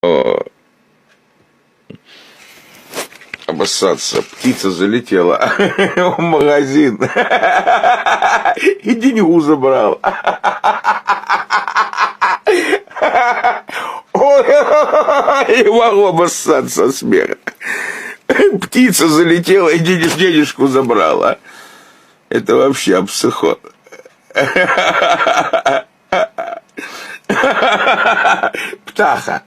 О, обоссаться. Птица залетела в магазин и деньгу забрал. Ой, не могу обоссаться от смеха. Птица залетела и денежку забрала. Это вообще обсыхот. Птаха.